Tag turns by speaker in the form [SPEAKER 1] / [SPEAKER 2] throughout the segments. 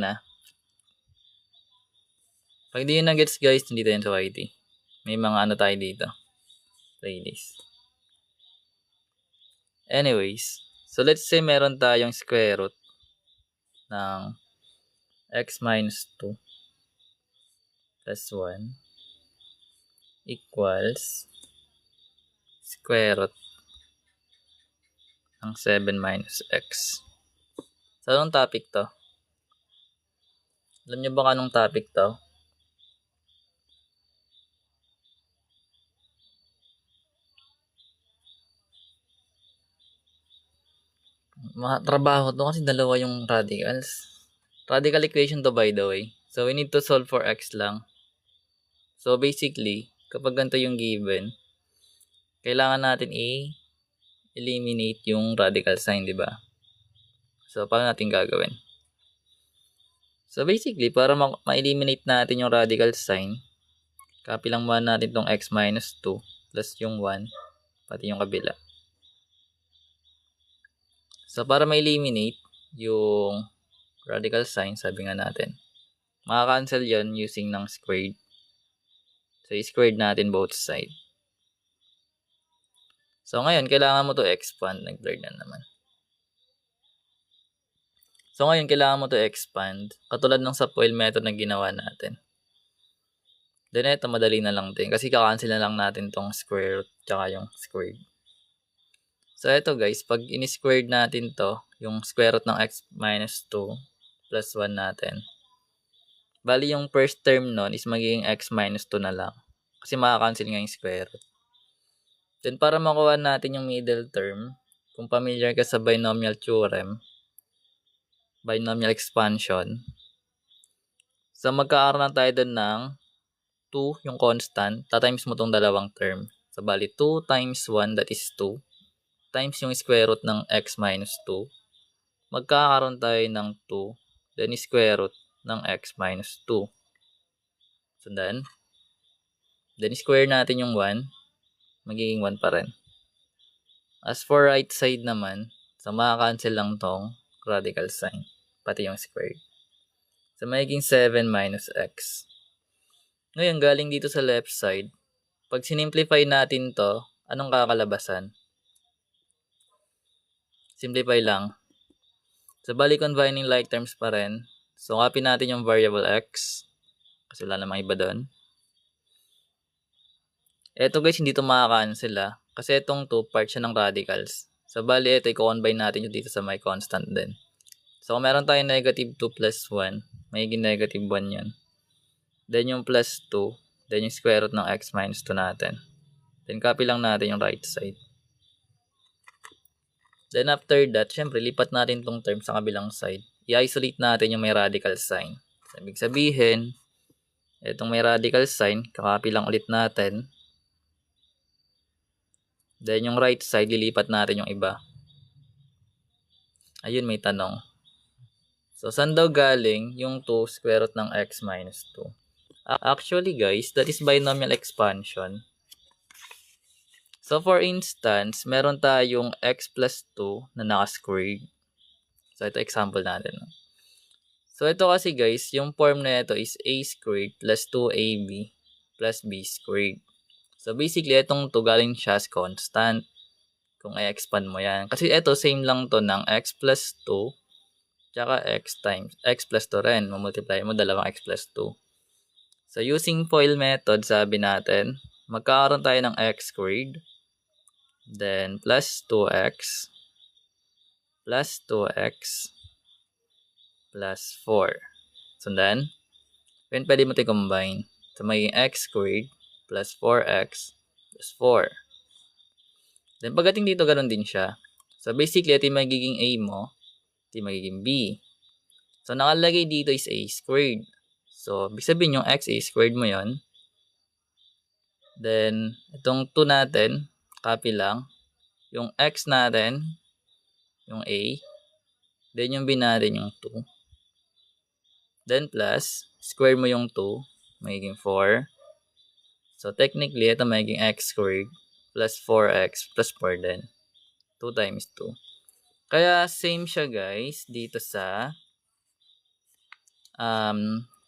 [SPEAKER 1] na. Pag di yun na-gets guys, nandito yun sa YT. May mga ano tayo dito. Playlist. Anyways, so let's say meron tayong square root ng x minus 2 plus 1 equals square root ng 7 minus x. So, anong topic to? Alam nyo ba anong topic to? Trabaho to kasi dalawa yung radicals. Radical equation to by the way. So, we need to solve for x lang. So, basically, kapag ganito yung given, kailangan natin i-eliminate yung radical sign, di ba? So, paano natin gagawin? So, basically, para ma-eliminate natin yung radical sign, copy lang muna natin tong x minus 2 plus yung 1, pati yung kabila. So, para ma-eliminate yung radical sign, sabi nga natin, maka-cancel yon using ng squared. So, i-squared natin both side. So, ngayon, kailangan mo to expand. Nag-blur na naman. So, ngayon, kailangan mo to expand. Katulad ng sa FOIL method na ginawa natin. Then, ito, madali na lang din. Kasi kakancel na lang natin tong square root tsaka yung squared. So, ito guys, pag in-squared natin to, yung square root ng x minus 2 plus 1 natin, bali yung first term nun is magiging x minus 2 na lang. Kasi makakancel nga yung square root. Then, para makuha natin yung middle term, kung familiar ka sa binomial theorem, binomial expansion, so magkakaroon tayo dun ng 2, yung constant, tatimes mo tong dalawang term. So, bali 2 times 1, that is 2, times yung square root ng x minus 2, magkakaroon tayo ng 2, then square root ng x minus 2. So then square natin yung 1, magiging 1 pa rin. As for right side naman, so makakancel lang tong radical sign, pati yung squared. So magiging 7 minus x. Ngayon, galing dito sa left side, pag sinimplify natin to, anong kakalabasan? Simplify lang. So, bali combining like terms pa rin. So, copy natin yung variable x. Kasi wala namang iba doon. Eto guys, hindi ito makakancel kasi itong 2, part siya ng radicals. So, bali ito, i-combine natin yung dito sa may constant din. So, kung meron tayong negative 2 plus 1, magiging negative 1 yan. Then, yung plus 2, then yung square root ng x minus 2 natin. Then, copy lang natin yung right side. Then after that, syempre, lipat natin tong term sa kabilang side. I-isolate natin yung may radical sign. So, ibig sabihin, itong may radical sign, kakopy lang ulit natin. Then yung right side, lilipat natin yung iba. Ayun, may tanong. So, saan daw galing yung 2 square root ng x minus 2? Actually guys, that is binomial expansion. So, for instance, meron tayong x plus 2 na naka-squared. So, ito example natin. So, ito kasi guys, yung form na ito is a squared plus 2ab plus b squared. So, basically, itong 2 galing siya as constant. Kung i-expand mo yan. Kasi ito, same lang to ng x plus 2 tsaka x times x plus 2 rin. Mamultiply mo, dalawang x plus 2. So, using FOIL method, sabi natin, magkakaroon tayo ng x squared. Then, plus 2x plus 2x plus 4. So, then, pwede mo ito combine. So, may x squared plus 4x plus 4. Then, pagdating dito, ganun din siya. So, basically, ito yung magiging a mo. Ito yung magiging b. So, nakalagay dito is a squared. So, ibig sabihin yung x, a squared mo yon. Then, itong 2 natin, copy lang. Yung x natin, yung a. Then, yung b natin, yung 2. Then, plus, square mo yung 2, magiging 4. So, technically, ito magiging x squared plus 4x plus 4 din. 2 times 2. Kaya, same siya guys, dito sa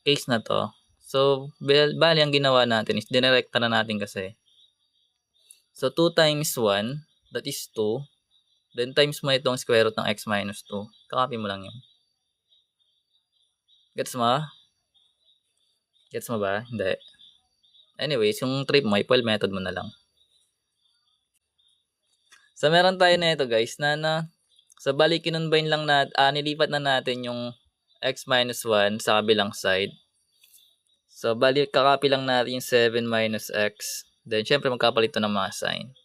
[SPEAKER 1] case na to. So, bali ang ginawa natin is dinirekta na natin kasi. So, 2 times 1, that is 2. Then, times mo itong square root ng x minus 2. Kakopy mo lang yun. Gets mo? Gets mo ba? Hindi. Anyways, yung trip mo, equal method mo na lang. So, meron tayo na ito guys, so, bali kinonbine lang nilipat na natin yung x minus 1 sa kabilang side. So, bali kakopy lang natin yung 7 minus x. Then, syempre magkapalit ito ng mga sign.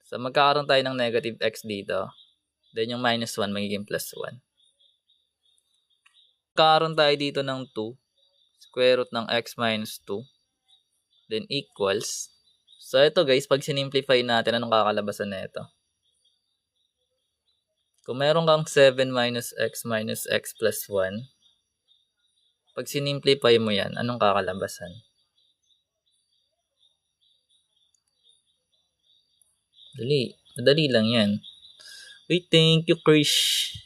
[SPEAKER 1] So, magkakaroon tayo ng negative x dito. Then, yung minus 1 magiging plus 1. Magkakaroon tayo dito ng 2. Square root ng x minus 2. Then, equals. So, ito guys, pag sinimplify natin, anong kakalabasan na ito? Kung meron kang 7 minus x plus 1, pag sinimplify mo yan, anong kakalabasan? Madali lang yan. Wait, thank you, Krish.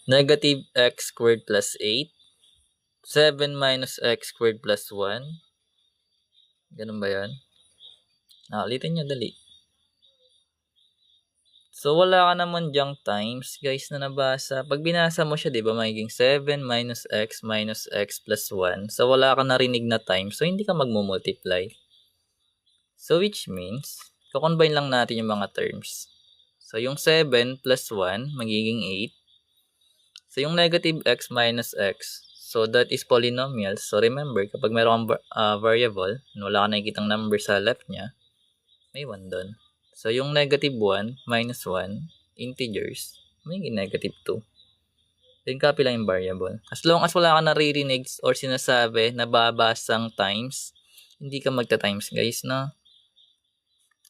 [SPEAKER 1] Negative x squared plus 8. 7 minus x squared plus 1. Ganun ba yan? Ulitin nyo, dali. So, wala ka naman dyang times, guys, na nabasa. Pag binasa mo siya, di ba, magiging 7 minus x plus 1. So, wala ka narinig na times. So, hindi ka magmumultiply. So, which means, kukombine lang natin yung mga terms. So, yung 7 plus 1, magiging 8. So, yung negative x minus x, so that is polynomial. So, remember, kapag meron kang variable, wala ka nakikitang number sa left niya, may 1 doon. So, yung negative 1 minus 1, integers, may negative 2. Then, copy lang yung variable. As long as wala ka naririnig or sinasabi na babasang times, hindi ka magta-times, guys, no?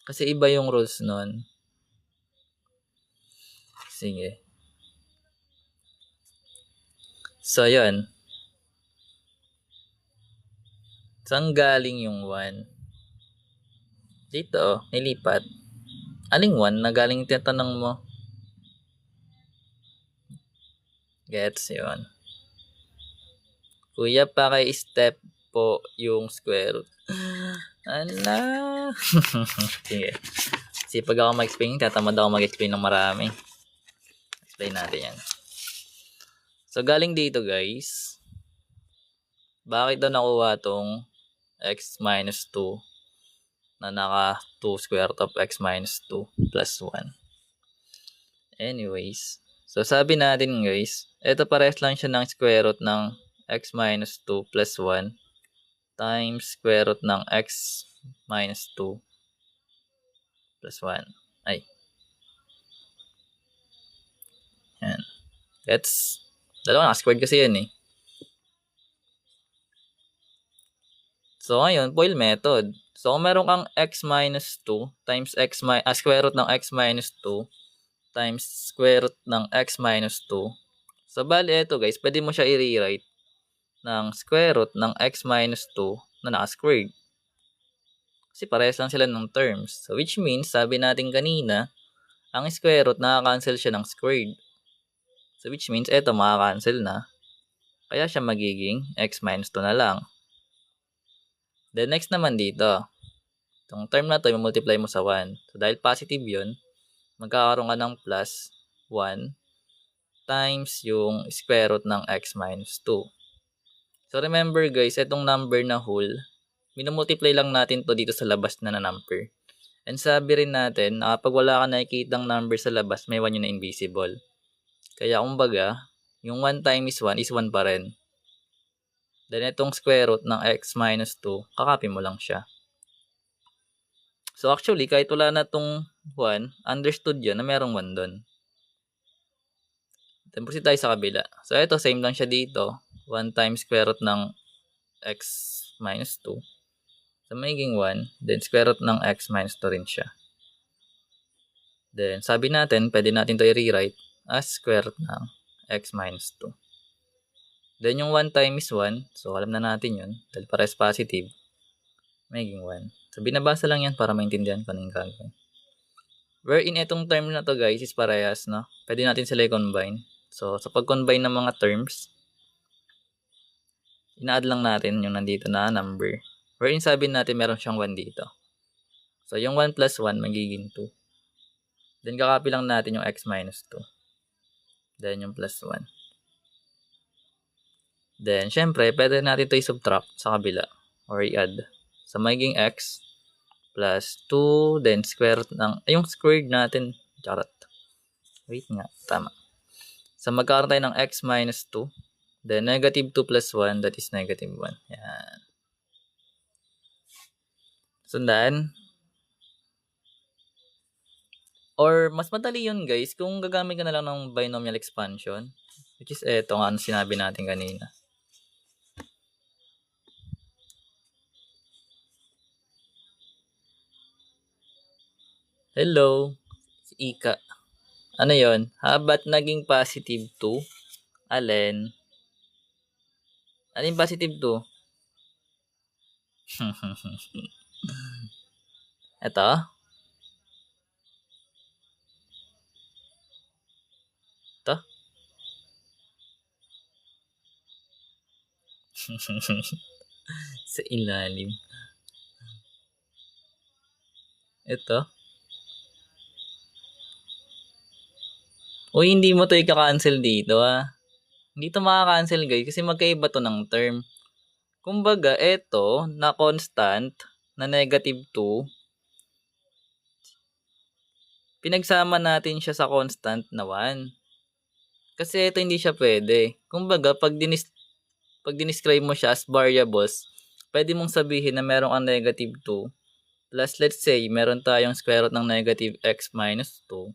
[SPEAKER 1] Kasi iba yung rules nun. Sige. So, yun. Saan galing yung 1? Dito, nilipat. Aling 1 na galing tinatanong mo? Gets yun. Kuya, paki-step po yung square root. Ala. Sige. Sipag ako mag-explain. Tatamad ako mag-explain ng marami. Explain natin yan. So, galing dito guys. Bakit daw nakuha tong x minus 2 na naka 2 square root of x minus 2 plus 1? Anyways. So, sabi natin guys, ito parehas lang siya ng square root ng x minus 2 plus 1 times square root ng x minus 2 plus 1. Ay. Yan. That's, dalawa naka-squared kasi yan eh. So, ngayon, FOIL method. So, kung meron kang x minus 2 times square root ng x minus 2 times square root ng x minus 2. So, bali ito guys, pwede mo siya i-rewrite ng square root ng x minus 2 na naka-squared. Kasi parehas lang sila ng terms. So, which means, sabi natin kanina, ang square root, nakaka-cancel siya ng squared. So, which means, ito makaka-cancel na. Kaya siya magiging x minus 2 na lang. Then, next naman dito. Itong term na to, i-multiply mo sa 1. So, dahil positive yun, magkakaroon ka ng plus 1 times yung square root ng x minus 2. So, remember guys, itong number na whole, minumultiply lang natin to dito sa labas na number. And sabi rin natin, na kapag wala ka nakikitang number sa labas, may 1 yun na invisible. Kaya, kumbaga, yung 1 times 1 is 1 pa rin. Then, itong square root ng x minus 2, kakopy mo lang siya. So, actually, kahit wala na itong 1, understood yun na merong 1 doon. Then, proceed tayo sa kabila. So, ito, same lang siya dito. 1 times square root ng x minus 2. So, magiging 1. Then, square root ng x minus 2 rin siya. Then, sabi natin, pwede natin ito i-rewrite as square root ng x minus 2. Then, yung 1 times 1, so alam na natin yun, dahil pares positive, magiging 1. So, binabasa lang yan para maintindihan ko na yung gagawin. Wherein itong term na to guys is parehas, no? Pwede natin sila i-combine. So, sa pag-combine ng mga terms, ina-add lang natin yung nandito na number. Wherein sabihin natin meron siyang 1 dito. So, yung 1 plus 1 magiging 2. Then, kakopy lang natin yung x minus 2. Then, yung plus 1. Then, syempre, pwede natin ito i-subtract sa kabila or i-add. So, magiging x plus 2, then square root ng, yung squared natin, charot. Wait nga, tama. So, magkaroon tayo ng x minus 2. Then, negative 2 plus 1, that is negative 1. Yan. Sundan. Or, mas madali yun guys, kung gagamit ka na lang ng binomial expansion. Which is, eto nga, ano sinabi natin kanina. Hello, si Ika. Ano yon? Habat naging positive 2? Alin? Alin positive 2? Ito? Ito? Sa ilalim. Ito? Uy, hindi mo to i-cancel dito Hindi to maka-cancel guys kasi magkaiba to ng term. Kumbaga, eto na constant na negative 2, pinagsama natin siya sa constant na 1. Kasi ito hindi siya pwede. Kumbaga, pag dinescribe mo siya as variables, pwede mong sabihin na meron kang negative 2 plus let's say, meron tayong square root ng negative x minus 2.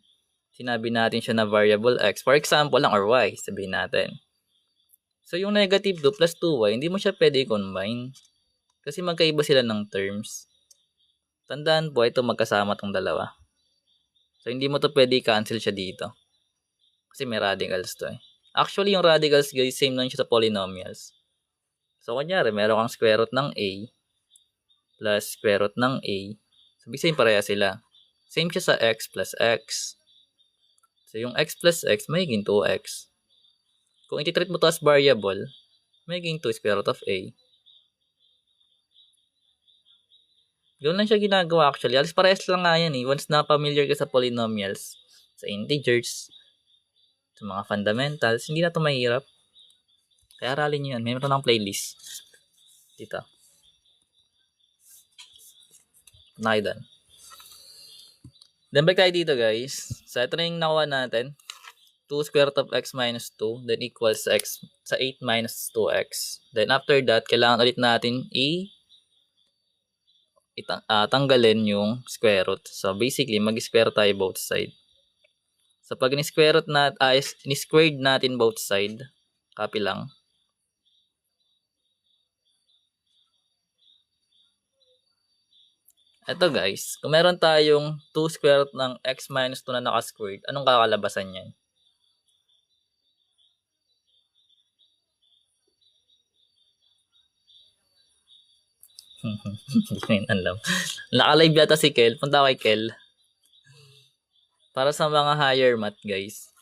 [SPEAKER 1] Sinabi natin siya na variable x. For example lang, or y, sabihin natin. So, yung negative 2 plus 2y, hindi mo siya pwede i-combine. Kasi magkaiba sila ng terms. Tandaan po, ito magkasama tong dalawa. So, hindi mo to pwede i-cancel siya dito. Kasi may radicals to Actually, yung radicals guys, same lang siya sa polynomials. So, kunyari, meron kang square root ng a plus square root ng a. So, ibig sabihin pareha sila. Same siya sa x plus x. So, yung x plus x, magiging 2x. Kung iti-treat mo to as variable, magiging 2 square root of a. Ganoon lang siya ginagawa actually. Alis parehas lang nga yan Once na familiar ka sa polynomials, sa integers, sa mga fundamentals, hindi na to mahirap. Kaya aralin nyo yan. Mayroon ng playlist. Dito. Nakaidan. Then back tayo dito guys. So ito na yung nakuha natin. 2 square root of x minus 2 then equals x sa 8 minus 2x. Then after that, kailangan ulit natin tanggalin yung square root. So basically, mag-square tayo both side. So pag ni-square root ni-squared natin both side, copy lang. Ito guys, kung meron tayong 2 square root ng x minus 2 na naka-squared, anong kakalabasan niyan? Hindi ko yun alam. Naka-live yata si Kel. Punta kay Kel. Para sa mga higher math guys.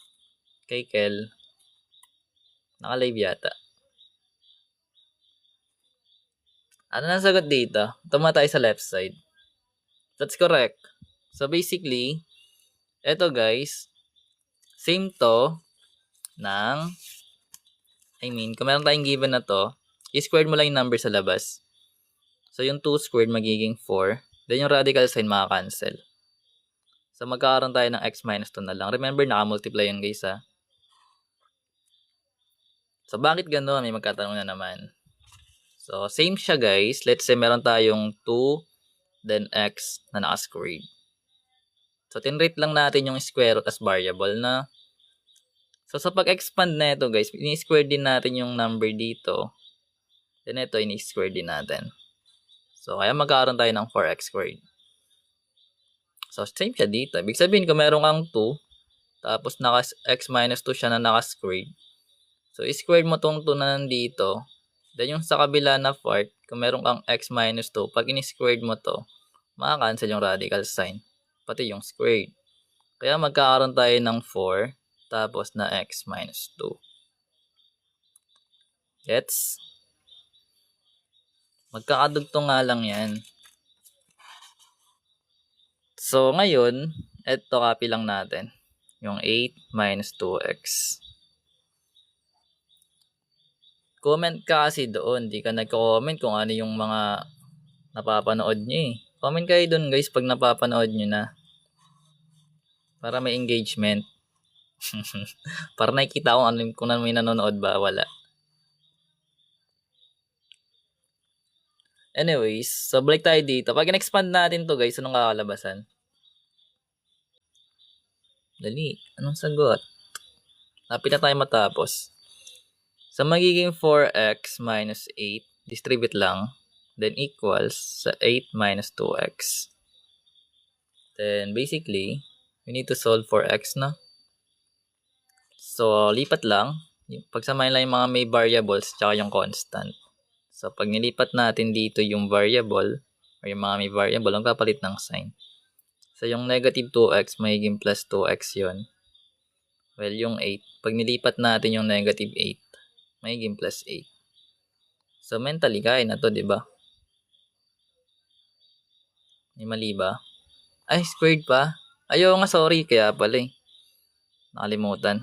[SPEAKER 1] Kay Kel. Naka-live yata. Ano na sagot dito? Tuma tayo sa left side. That's correct. So basically, eto guys, same to ng, kung meron tayong given na to, i-squared mo lang yung number sa labas. So yung 2 squared magiging 4. Then yung radical sign maka-cancel. So magkakaroon tayo ng x minus 2 na lang. Remember, naka-multiply yan guys So bakit gano'n? May magkatanong na naman. So same siya guys. Let's say meron tayong 2 then x na naka-squared. So tinrate lang natin yung square root as variable na. So sa pag-expand na ito guys, ini-square din natin yung number dito. Then ito, ini-square din natin. So kaya magkakaroon tayo ng 4x squared. So same siya dito. Ibig sabihin kung meron kang 2, tapos x minus 2 siya na naka-squared. So i-squared mo tong 2 na nandito. Then yung sa kabila na part, kung meron kang x minus 2, pag ini-squared mo to, maka-cancel yung radical sign. Pati yung squared. Kaya magkakaroon tayo ng 4 tapos na x minus 2. Gets? Magkakadugtong nga lang yan. So, ngayon, eto copy lang natin. Yung 8 minus 2x. Comment ka kasi doon. Di ka nagko-comment kung ano yung mga napapanood nyo eh. Comment kayo doon guys pag napapanood nyo na. Para may engagement. Para nakikita ko kung ano may nanonood ba, wala. Anyways, so balik tayo dito. Pag in-expand natin to guys, anong kakalabasan? Dali, anong sagot? Lapit na tayo matapos. So magiging 4x minus 8, distribute lang, then equals sa 8 minus 2x. Then basically, we need to solve for x na. So lipat lang. Pagsamahin lang yung mga may variables tsaka yung constant. So pag nilipat natin dito yung variable or yung mga may variable, ang kapalit ng sign. So yung negative 2x magiging plus 2x yon. Well, yung 8, pag nilipat natin yung negative 8, magiging plus 8. So mentally, kaya na to, di ba? May mali ba? Ay, squared pa. Ayaw nga, sorry. Kaya pala eh. Nakalimutan.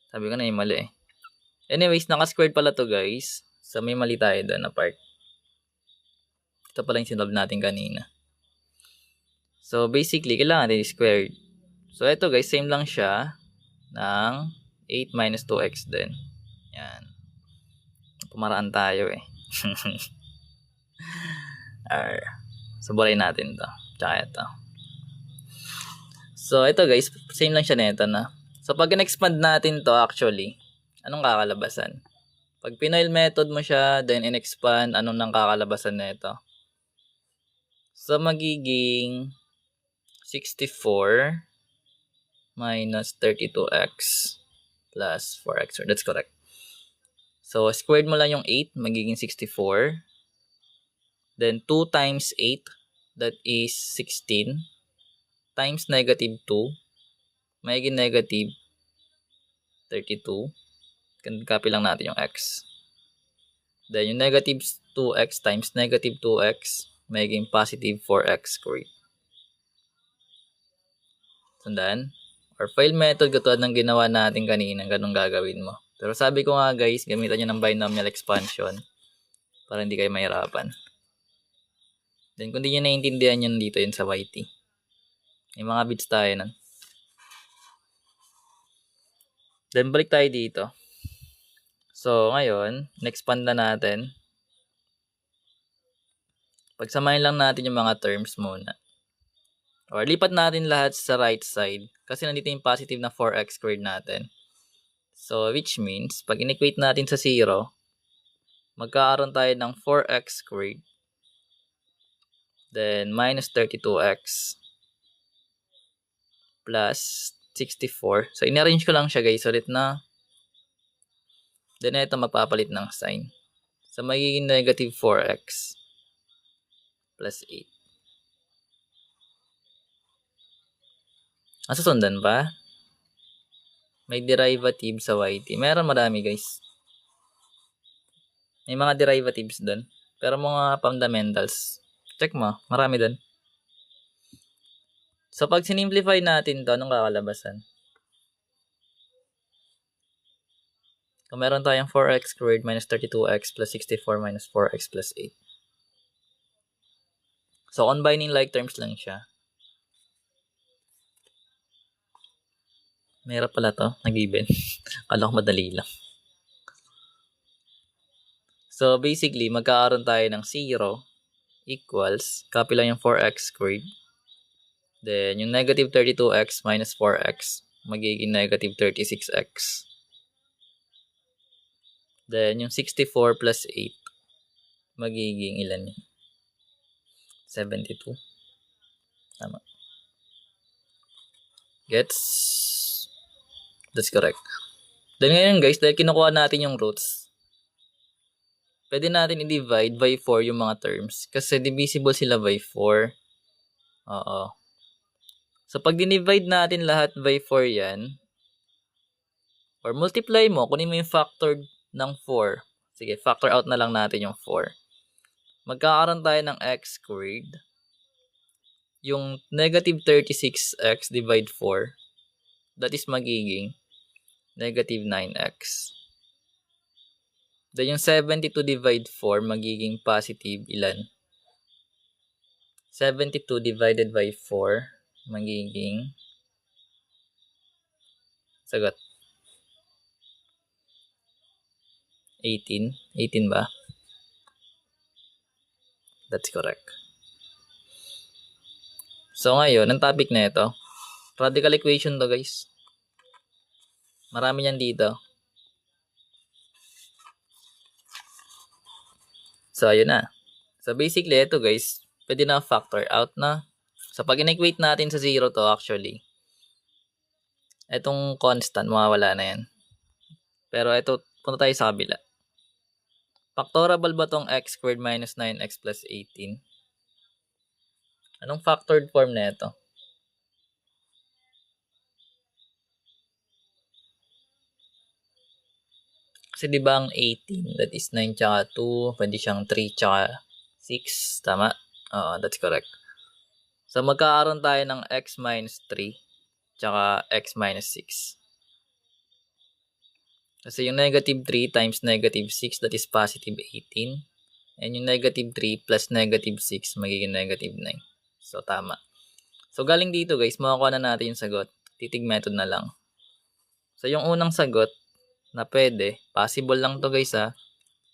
[SPEAKER 1] Sabi ko na yung mali eh. Anyways, naka-squared pala to guys. So may mali tayo doon na part. Ito pala yung sinolve natin kanina. So basically, kailangan din squared. So ito guys, same lang siya ng 8 minus 2x din. Yan. Pumaraan tayo eh. So bulay natin to. Tsaka ito. So ito guys, same lang siya nito na. So pag in-expand natin to actually, anong kakalabasan? Pag Pinoy method mo siya, then in-expand, anong nang kakalabasan nito? So magiging 64 minus 32x plus 4x. That's correct. So squared mo lang yung 8, magiging 64. Then 2 times 8, that is 16. Times negative 2, magiging negative 32. Copy lang natin yung x. Then yung negative 2x times negative 2x, magiging positive 4x squared. Tandaan? Or file method katulad ng ginawa natin kanina, ganun gagawin mo. Pero sabi ko nga guys, gamitan nyo ng binomial expansion para hindi kayo mahirapan. Then kung di nyo naiintindihan yun dito yun sa YT. May mga bits tayo nun. Then balik tayo dito. So ngayon, in-expand na natin. Pagsamahin lang natin yung mga terms muna. Or lipat natin lahat sa right side kasi nandito yung positive na 4x squared natin. So which means, pag in-equate natin sa 0, magkakaroon tayo ng 4x squared. Then minus 32x plus 64. So in-arrange ko lang siya guys ulit na. Then ito magpapalit ng sign. So magiging negative 4x plus 8. Nasusundan ba? May derivative sa YT. Meron marami guys. May mga derivatives doon. Pero mga fundamentals, check mo. Marami doon. So pag sinimplify natin to, anong kakalabasan? Kung meron tayong 4x squared minus 32x plus 64 minus 4x plus 8. So combining like terms lang siya. Mahirap pala to, nag-even. Akala ko madali lang. So basically, magkakaroon tayo ng 0 equals, copy lang yung 4x squared. Then yung negative 32x minus 4x, magiging negative 36x. Then yung 64 plus 8, magiging ilan yun? 72. Tama. Gets? That's correct. Then ngayon guys, dahil kinukuha natin yung roots, pwede natin i-divide by 4 yung mga terms. Kasi divisible sila by 4. Oo. So, pag dinivide natin lahat by 4 yan, or multiply mo, kunin mo yung factor ng 4. Sige, factor out na lang natin yung 4. Magkakaroon tayo ng x squared. Yung negative 36x divide 4, that is magiging negative 9x. Then yung 72 divide 4, magiging positive ilan? 72 divided by 4, magiging, sagot, 18. 18 ba? That's correct. So ngayon, ang topic na ito, radical equation to guys. Marami yan dito. So ayun na. So basically, ito guys, pwede na factor out na. So pag in-equate natin sa 0 to actually, itong constant, mawawala na yan. Pero ito, punta tayo sa kabila. Factorable ba tong x squared minus 9x plus 18? Anong factored form na ito? Kasi di ba ang 18, that is 9 tsaka 2, pwede siyang 3 tsaka 6, tama? Oo, that's correct. So magkakaroon tayo ng x minus 3 tsaka x minus 6. Kasi yung negative 3 times negative 6, that is positive 18. And yung negative 3 plus negative 6, magiging negative 9. So tama. So galing dito guys, makakuha na natin yung sagot. Titig method na lang. So yung unang sagot na pwede, possible lang to guys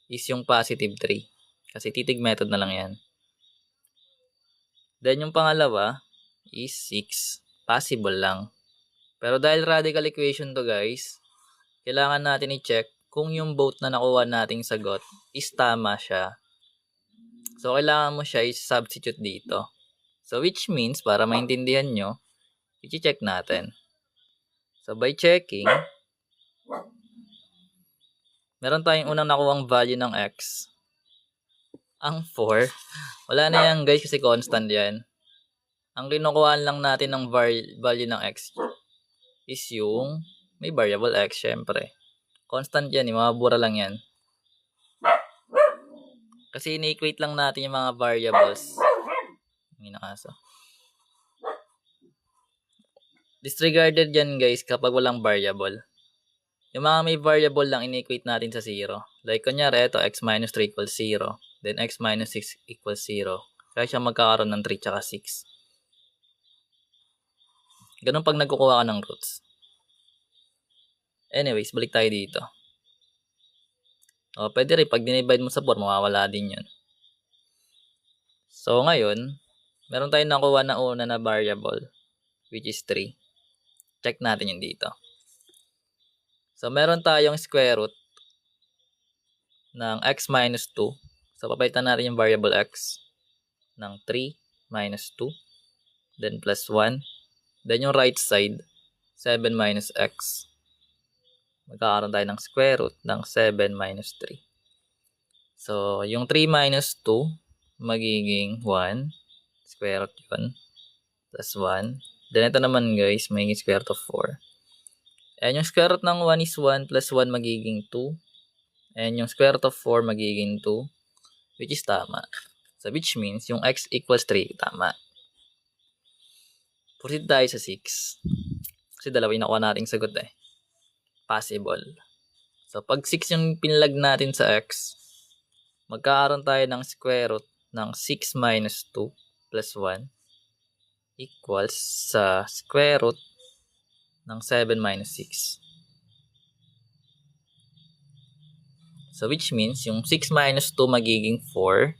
[SPEAKER 1] is yung positive 3. Kasi titig method na lang yan. Then yung pangalawa is 6. Possible lang. Pero dahil radical equation to guys, kailangan natin i-check kung yung both na nakuha nating sagot is tama siya. So kailangan mo siya i-substitute dito. So which means, para maintindihan nyo, i-check natin. So by checking, meron tayong unang nakuhang value ng x. Ang 4. Wala na yan guys kasi constant yan. Ang kinukuhaan lang natin ng value ng x is yung may variable x syempre. Constant yan, mababura lang yan. Kasi ini-equate lang natin yung mga variables. Hindi na kaso. Disregarded yan guys kapag walang variable. Yung mga may variable lang, ini-equate natin sa 0. Like, kunyari, ito, x minus 3 equals 0. Then, x minus 6 equals 0. Kaya siya magkakaroon ng 3 tsaka 6. Ganun pag nagkukuha ka ng roots. Anyways, balik tayo dito. O, pwede rin, pag dinivide mo sa 4, mawawala din yun. So, ngayon, meron tayong nakuha na una na variable, which is 3. Check natin yun dito. So, meron tayong square root ng x minus 2. So, papalitan natin yung variable x ng 3 minus 2. Then, plus 1. Then, yung right side, 7 minus x. Magkakaroon tayo ng square root ng 7 minus 3. So, yung 3 minus 2, magiging 1. Square root yun. Plus 1. Then, ito naman guys, magiging square root of 4. And yung square root ng 1 is 1 plus 1 magiging 2. And yung square root of 4 magiging 2. Which is tama. So which means yung x equals 3 tama. Proceed tayo sa 6. Kasi dalawa yung nakuha nating sagot eh. Possible. So pag 6 yung pinlag natin sa x, magkakaroon tayo ng square root ng 6 minus 2 plus 1 equals sa square root ng 7 minus 6. So which means yung 6 minus 2 magiging 4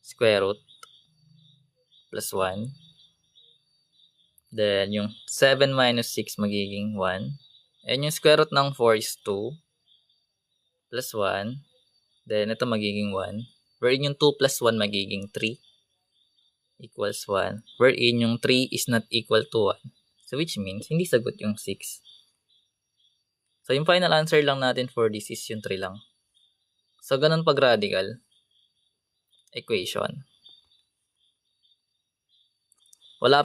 [SPEAKER 1] square root plus 1. Then yung 7 minus 6 magiging 1. And yung square root ng 4 is 2 plus 1. Then ito magiging 1. Wherein yung 2 plus 1 magiging 3 equals 1. Wherein yung 3 is not equal to 1. So which means, hindi sagot yung 6. So yung final answer lang natin for this is yung 3 lang. So ganun pag radical equation. Wala